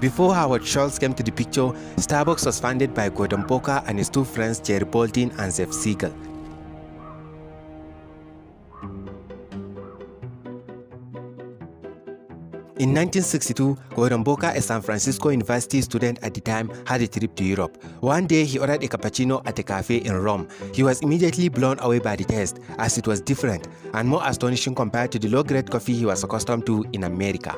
Before Howard Schultz came to the picture, Starbucks was founded by Gordon Boker and his two friends Jerry Baldwin and Zeph Siegel. In 1962, Gordon Boker, a San Francisco University student at the time, had a trip to Europe. One day, he ordered a cappuccino at a cafe in Rome. He was immediately blown away by the taste, as it was different and more astonishing compared to the low-grade coffee he was accustomed to in America.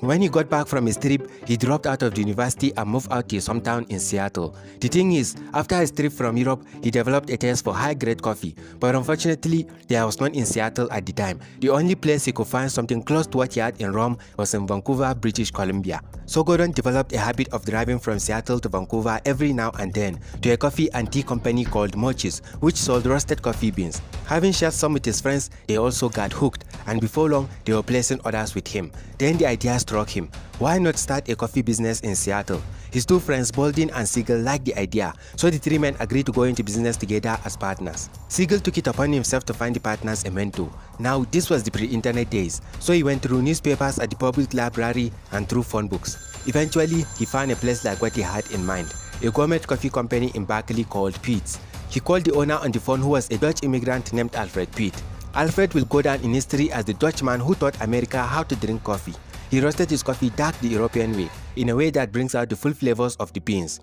When he got back from his trip, he dropped out of the university and moved out to his hometown in Seattle. The thing is, after his trip from Europe, he developed a taste for high-grade coffee, but unfortunately, there was none in Seattle at the time. The only place he could find something close to what he had in Rome was in Vancouver, British Columbia. So Gordon developed a habit of driving from Seattle to Vancouver every now and then to a coffee and tea company called Mochi's, which sold roasted coffee beans. Having shared some with his friends, they also got hooked, and before long, they were placing orders with him. Then the idea struck him. Why not start a coffee business in Seattle? His two friends Baldwin and Siegel liked the idea, so the three men agreed to go into business together as partners. Siegel took it upon himself to find the partners a mentor. Now, this was the pre-internet days, so he went through newspapers at the public library and through phone books. Eventually, he found a place like what he had in mind, a gourmet coffee company in Berkeley called Peet's. He called the owner on the phone, who was a Dutch immigrant named Alfred Peet. Alfred will go down in history as the Dutchman who taught America how to drink coffee. He roasted his coffee dark the European way, in a way that brings out the full flavors of the beans.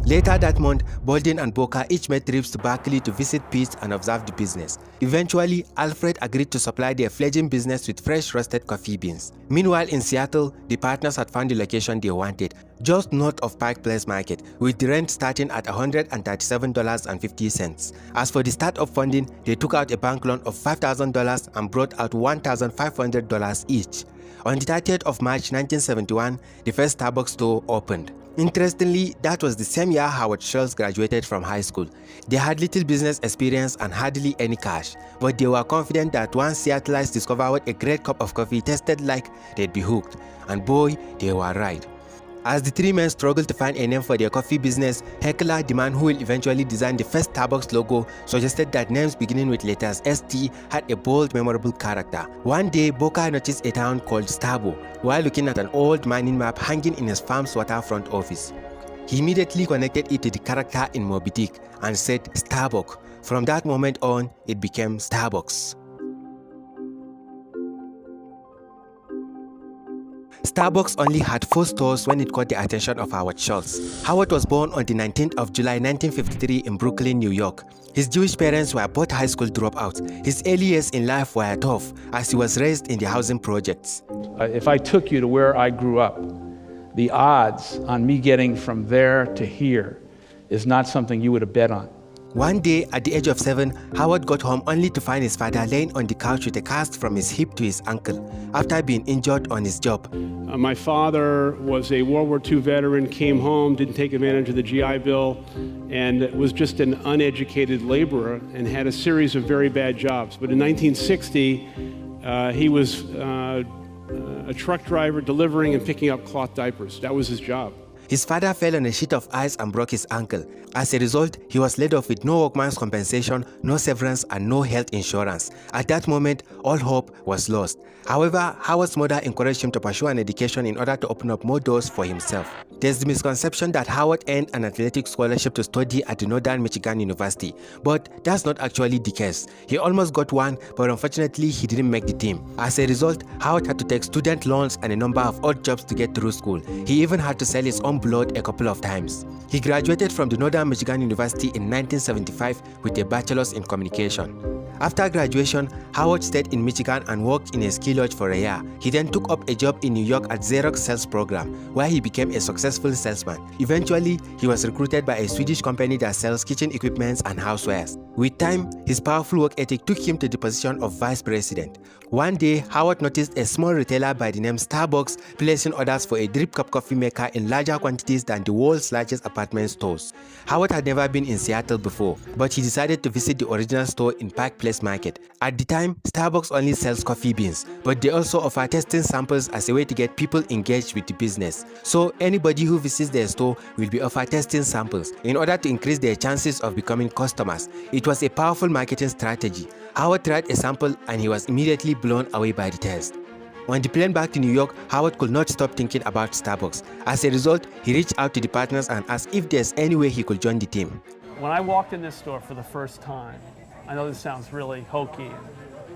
Later that month, Baldwin and Boker each made trips to Berkeley to visit Peet's and observe the business. Eventually, Alfred agreed to supply their fledgling business with fresh roasted coffee beans. Meanwhile, in Seattle, the partners had found the location they wanted, just north of Pike Place Market, with the rent starting at $137.50. As for the startup funding, they took out a bank loan of $5,000 and brought out $1,500 each. On the 30th of March 1971, the first Starbucks store opened. Interestingly, that was the same year Howard Schultz graduated from high school. They had little business experience and hardly any cash, but they were confident that once Seattleites discovered what a great cup of coffee tasted like, they'd be hooked. And boy, they were right. As the three men struggled to find a name for their coffee business, Heckler, the man who will eventually design the first Starbucks logo, suggested that names beginning with letters ST had a bold, memorable character. One day, Boker noticed a town called Starbo while looking at an old mining map hanging in his farm's waterfront office. He immediately connected it to the character in Moby Dick and said Starbuck. From that moment on, it became Starbucks. Starbucks only had 4 stores when it caught the attention of Howard Schultz. Howard was born on the 19th of July 1953 in Brooklyn, New York. His Jewish parents were both high school dropouts. His early years in life were tough, as he was raised in the housing projects. If I took you to where I grew up, the odds on me getting from there to here is not something you would have bet on. One day, at the age of 7, Howard got home only to find his father laying on the couch with a cast from his hip to his ankle after being injured on his job. My father was a World War II veteran, came home, didn't take advantage of the GI Bill, and was just an uneducated laborer and had a series of very bad jobs. But in 1960, he was a truck driver delivering and picking up cloth diapers. That was his job. His father fell on a sheet of ice and broke his ankle. As a result, he was laid off with no workman's compensation, no severance, and no health insurance. At that moment, all hope was lost. However, Howard's mother encouraged him to pursue an education in order to open up more doors for himself. There's the misconception that Howard earned an athletic scholarship to study at the Northern Michigan University, but that's not actually the case. He almost got one, but unfortunately, he didn't make the team. As a result, Howard had to take student loans and a number of odd jobs to get through school. He even had to sell his own blood a couple of times. He graduated from the Northern Michigan University in 1975 with a bachelor's in communication. After graduation, Howard stayed in Michigan and worked in a ski lodge for a year. He then took up a job in New York at Xerox sales program, where he became a successful salesman. Eventually, he was recruited by a Swedish company that sells kitchen equipment and housewares. With time, his powerful work ethic took him to the position of vice president. One day, Howard noticed a small retailer by the name Starbucks placing orders for a drip cup coffee maker in larger quantities than the world's largest apartment stores. Howard had never been in Seattle before, but he decided to visit the original store in Pike Place Market. At the time, Starbucks only sells coffee beans, but they also offer tasting samples as a way to get people engaged with the business. So anybody who visits their store will be offered tasting samples in order to increase their chances of becoming customers. It was a powerful marketing strategy. Howard tried a sample and he was immediately blown away by the taste. On the plane back to New York, Howard could not stop thinking about Starbucks. As a result, he reached out to the partners and asked if there's any way he could join the team. When I walked in this store for the first time, I know this sounds really hokey,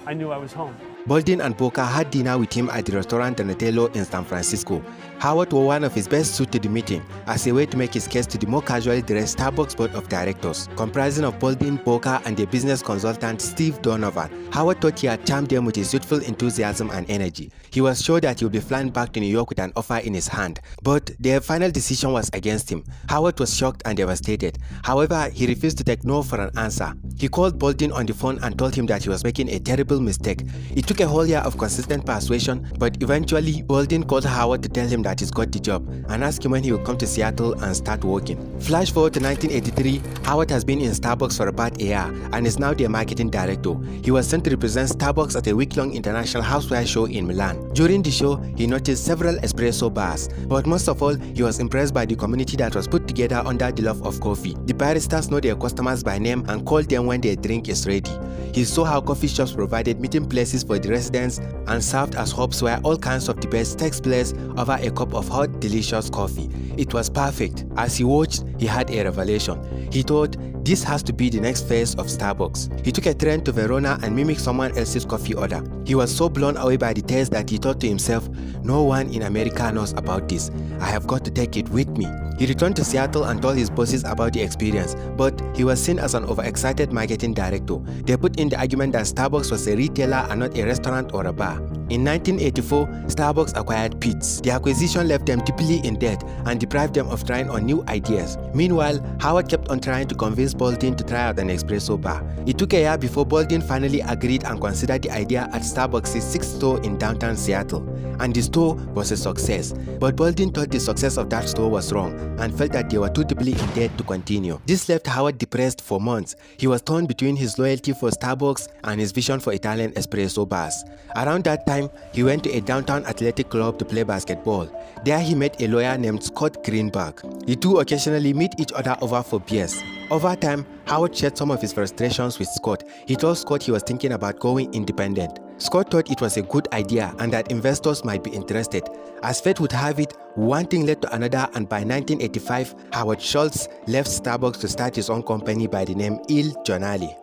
I knew I was home. Baldwin and Boca had dinner with him at the restaurant Donatello in San Francisco. Howard wore one of his best suits to the meeting as a way to make his case to the more casually dressed Starbucks board of directors, comprising of Baldwin, Boca, and their business consultant Steve Donovan. Howard thought he had charmed them with his youthful enthusiasm and energy. He was sure that he would be flying back to New York with an offer in his hand, but their final decision was against him. Howard was shocked and devastated. However, he refused to take no for an answer. He called Baldwin on the phone and told him that he was making a terrible mistake. It took a whole year of consistent persuasion, but eventually Baldwin called Howard to tell him that he's got the job and asked him when he would come to Seattle and start working. Flash forward to 1983, Howard has been in Starbucks for about a year and is now their marketing director. He was sent to represent Starbucks at a week-long international houseware show in Milan. During the show, he noticed several espresso bars, but most of all, he was impressed by the community that was put together under the love of coffee. The baristas know their customers by name and call them when their drink is ready. He saw how coffee shops provided meeting places for the residents and served as hubs where all kinds of debates takes place over a cup of hot, delicious coffee. It was perfect. As he watched, he had a revelation. He thought, this has to be the next phase of Starbucks. He took a train to Verona and mimicked someone else's coffee order. He was so blown away by the taste that he thought to himself, no one in America knows about this. I have got to take it with me. He returned to Seattle and told his bosses about the experience, but he was seen as an overexcited marketing director. They put in the argument that Starbucks was a retailer and not a restaurant or a bar. In 1984, Starbucks acquired Peet's. The acquisition left them deeply in debt and deprived them of trying on new ideas. Meanwhile, Howard kept on trying to convince Baldwin to try out an espresso bar. It took a year before Baldwin finally agreed and considered the idea at Starbucks' 6th store in downtown Seattle. And the store was a success. But Baldwin thought the success of that store was wrong and felt that they were too deeply in debt to continue. This left Howard depressed for months. He was torn between his loyalty for Starbucks and his vision for Italian espresso bars. Around that time, he went to a downtown athletic club to play basketball. There he met a lawyer named Scott Greenberg. The two occasionally meet each other over for beers. Over time, Howard shared some of his frustrations with Scott. He told Scott he was thinking about going independent. Scott thought it was a good idea and that investors might be interested. As fate would have it, one thing led to another, and by 1985, Howard Schultz left Starbucks to start his own company by the name Il Giornale.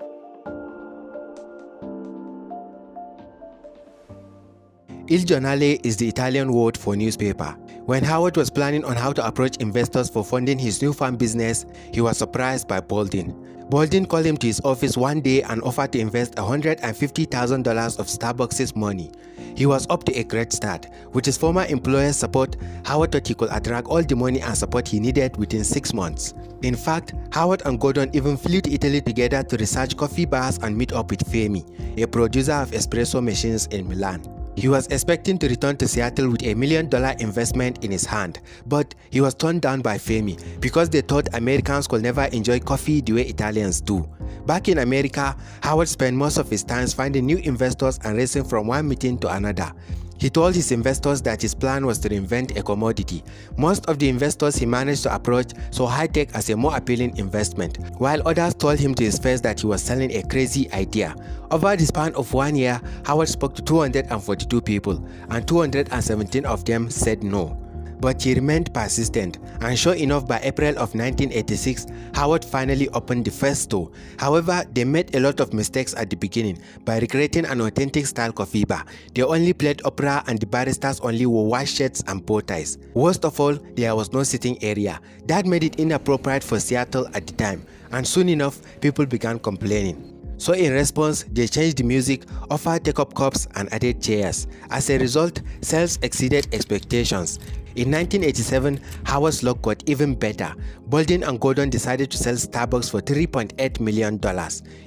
Il Giornale is the Italian word for newspaper. When Howard was planning on how to approach investors for funding his newfound business, he was surprised by Baldwin. Baldwin called him to his office one day and offered to invest $150,000 of Starbucks' money. He was up to a great start. With his former employer's support, Howard thought he could attract all the money and support he needed within 6 months. In fact, Howard and Gordon even flew to Italy together to research coffee bars and meet up with Femi, a producer of espresso machines in Milan. He was expecting to return to Seattle with $1 million investment in his hand, but he was turned down by Femi because they thought Americans could never enjoy coffee the way Italians do. Back in America, Howard spent most of his time finding new investors and racing from one meeting to another. He told his investors that his plan was to invent a commodity. Most of the investors he managed to approach saw high-tech as a more appealing investment, while others told him to his face that he was selling a crazy idea. Over the span of 1 year, Howard spoke to 242 people, and 217 of them said no. But he remained persistent, and sure enough, by April of 1986, Howard finally opened the first store. However, they made a lot of mistakes at the beginning by recreating an authentic style coffee bar. They only played opera and the baristas only wore white shirts and bow ties. Worst of all, there was no sitting area. That made it inappropriate for Seattle at the time, and soon enough, people began complaining. So in response, they changed the music, offered take-up cups, and added chairs. As a result, sales exceeded expectations. In 1987, Howard's luck got even better. Baldwin and Gordon decided to sell Starbucks for $3.8 million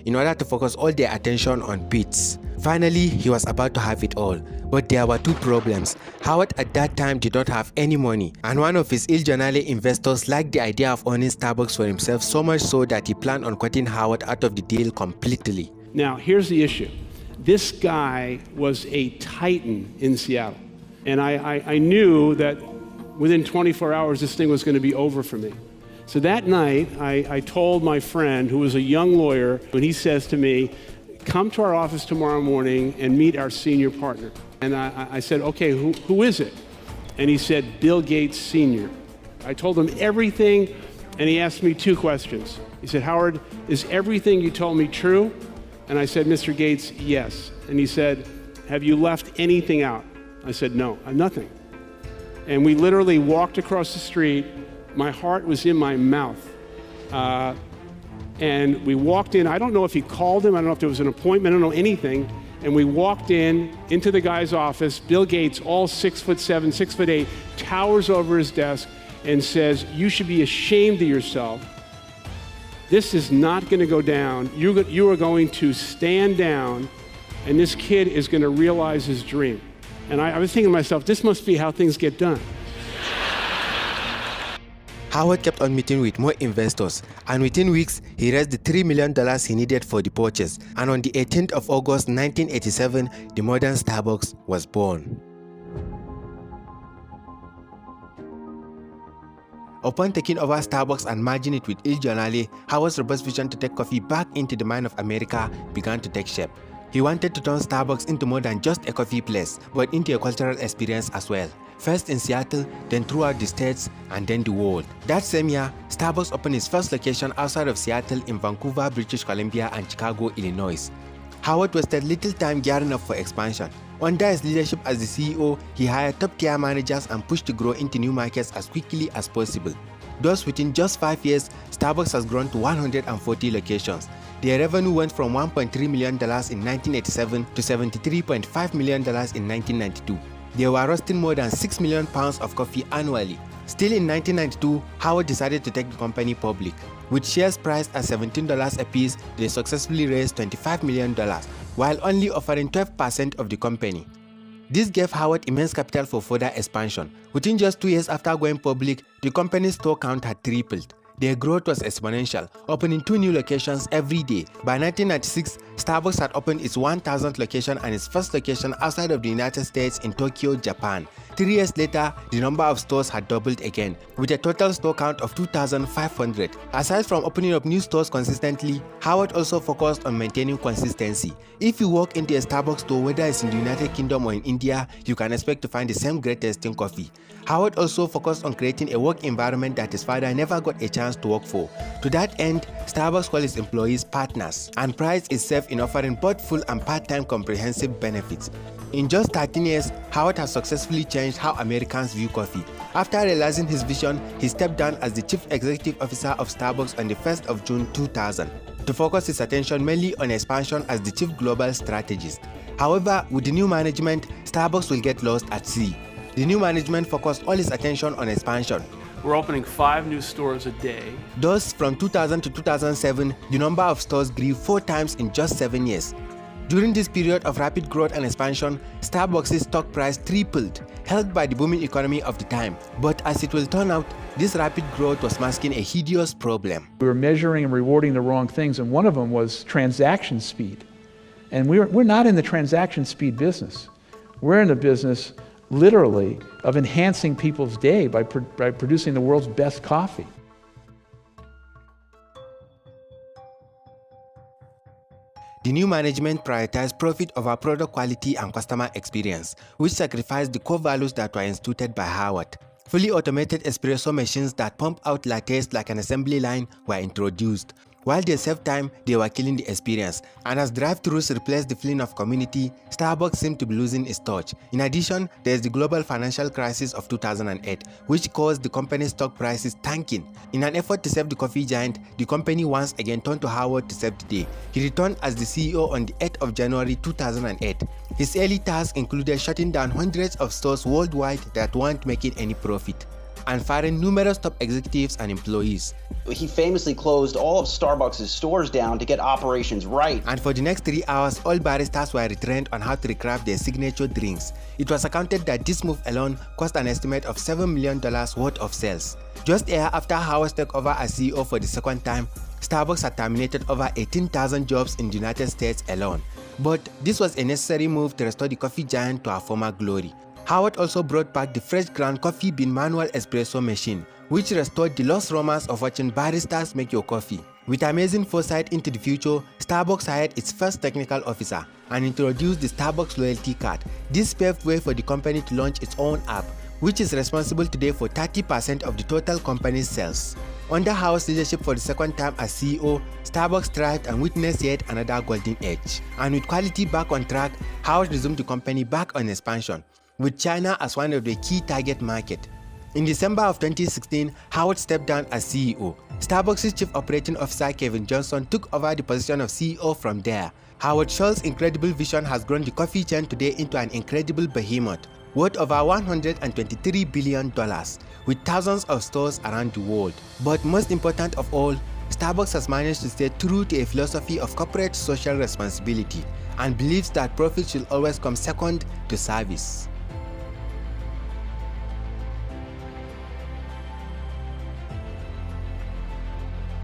in order to focus all their attention on Peet's. Finally, he was about to have it all, but there were two problems. Howard at that time did not have any money, and one of his Il Giornale investors liked the idea of owning Starbucks for himself so much so that he planned on cutting Howard out of the deal completely. Now, here's the issue. This guy was a titan in Seattle, and I knew that within 24 hours this thing was going to be over for me. So that night, I told my friend, who was a young lawyer, and he says to me, come to our office tomorrow morning and meet our senior partner. And I said, okay, who is it? And he said, Bill Gates Sr. I told him everything, and he asked me two questions. He said, Howard, is everything you told me true? And I said, Mr. Gates, yes. And he said, have you left anything out? I said, no, nothing. And we literally walked across the street. My heart was in my mouth. And we walked in. I don't know if he called him. I don't know if there was an appointment. I don't know anything. And we walked into the guy's office. Bill Gates, all 6'7", 6'8", towers over his desk and says, you should be ashamed of yourself. This is not going to go down. You are going to stand down, and this kid is going to realize his dream. And I was thinking to myself, this must be how things get done. Howard kept on meeting with more investors, and within weeks, he raised the $3 million he needed for the purchase. And on the 18th of August 1987, the modern Starbucks was born. Upon taking over Starbucks and merging it with Il Giornale, Howard's robust vision to take coffee back into the mind of America began to take shape. He wanted to turn Starbucks into more than just a coffee place, but into a cultural experience as well. First in Seattle, then throughout the States, and then the world. That same year, Starbucks opened its first location outside of Seattle in Vancouver, British Columbia, and Chicago, Illinois. Howard wasted little time gearing up for expansion. Under his leadership as the CEO, he hired top-tier managers and pushed to grow into new markets as quickly as possible. Thus, within just 5 years, Starbucks has grown to 140 locations. Their revenue went from $1.3 million in 1987 to $73.5 million in 1992. They were roasting more than 6 million pounds of coffee annually. Still in 1992, Howard decided to take the company public. With shares priced at $17 apiece, they successfully raised $25 million, while only offering 12% of the company. This gave Howard immense capital for further expansion. Within just 2 years after going public, the company's store count had tripled. Their growth was exponential, opening 2 new locations every day. By 1996, Starbucks had opened its 1,000th location and its first location outside of the United States in Tokyo, Japan. 3 years later, the number of stores had doubled again, with a total store count of 2,500. Aside from opening up new stores consistently, Howard also focused on maintaining consistency. If you walk into a Starbucks store, whether it's in the United Kingdom or in India, you can expect to find the same great tasting coffee. Howard also focused on creating a work environment that his father never got a chance to work for. To that end, Starbucks calls its employees partners and prides itself in offering both full and part-time comprehensive benefits. In just 13 years, Howard has successfully changed how Americans view coffee. After realizing his vision, he stepped down as the Chief Executive Officer of Starbucks on the 1st of June 2000 to focus his attention mainly on expansion as the Chief Global Strategist. However, with the new management, Starbucks will get lost at sea. The new management focused all its attention on expansion. We're opening 5 new stores a day. Thus, from 2000 to 2007, the number of stores grew 4 times in just 7 years. During this period of rapid growth and expansion, Starbucks' stock price tripled, helped by the booming economy of the time. But as it will turn out, this rapid growth was masking a hideous problem. We were measuring and rewarding the wrong things, and one of them was transaction speed. And we're not in the transaction speed business. We're in the business, literally, of enhancing people's day by producing the world's best coffee. The new management prioritized profit over product quality and customer experience, which sacrificed the core values that were instituted by Howard. Fully automated espresso machines that pump out lattes like an assembly line were introduced. While they saved time, they were killing the experience, and as drive-thrus replaced the feeling of community, Starbucks seemed to be losing its touch. In addition, there is the global financial crisis of 2008, which caused the company's stock prices tanking. In an effort to save the coffee giant, the company once again turned to Howard to save the day. He returned as the CEO on the 8th of January 2008. His early tasks included shutting down hundreds of stores worldwide that weren't making any profit, and firing numerous top executives and employees. He famously closed all of Starbucks' stores down to get operations right. And for the next 3 hours, all baristas were retrained on how to recraft their signature drinks. It was accounted that this move alone cost an estimate of $7 million worth of sales. Just a year after Howard took over as CEO for the second time, Starbucks had terminated over 18,000 jobs in the United States alone. But this was a necessary move to restore the coffee giant to her former glory. Howard also brought back the fresh ground coffee bean manual espresso machine, which restored the lost romance of watching baristas make your coffee. With amazing foresight into the future, Starbucks hired its first technical officer, and introduced the Starbucks loyalty card. This paved way for the company to launch its own app, which is responsible today for 30% of the total company's sales. Under Howard's leadership for the second time as CEO, Starbucks thrived and witnessed yet another golden age. And with quality back on track, Howard resumed the company back on expansion, with China as one of the key target market. In December of 2016, Howard stepped down as CEO. Starbucks' Chief Operating Officer Kevin Johnson took over the position of CEO from there. Howard Schultz's incredible vision has grown the coffee chain today into an incredible behemoth, worth over $123 billion, with thousands of stores around the world. But most important of all, Starbucks has managed to stay true to a philosophy of corporate social responsibility and believes that profit should always come second to service.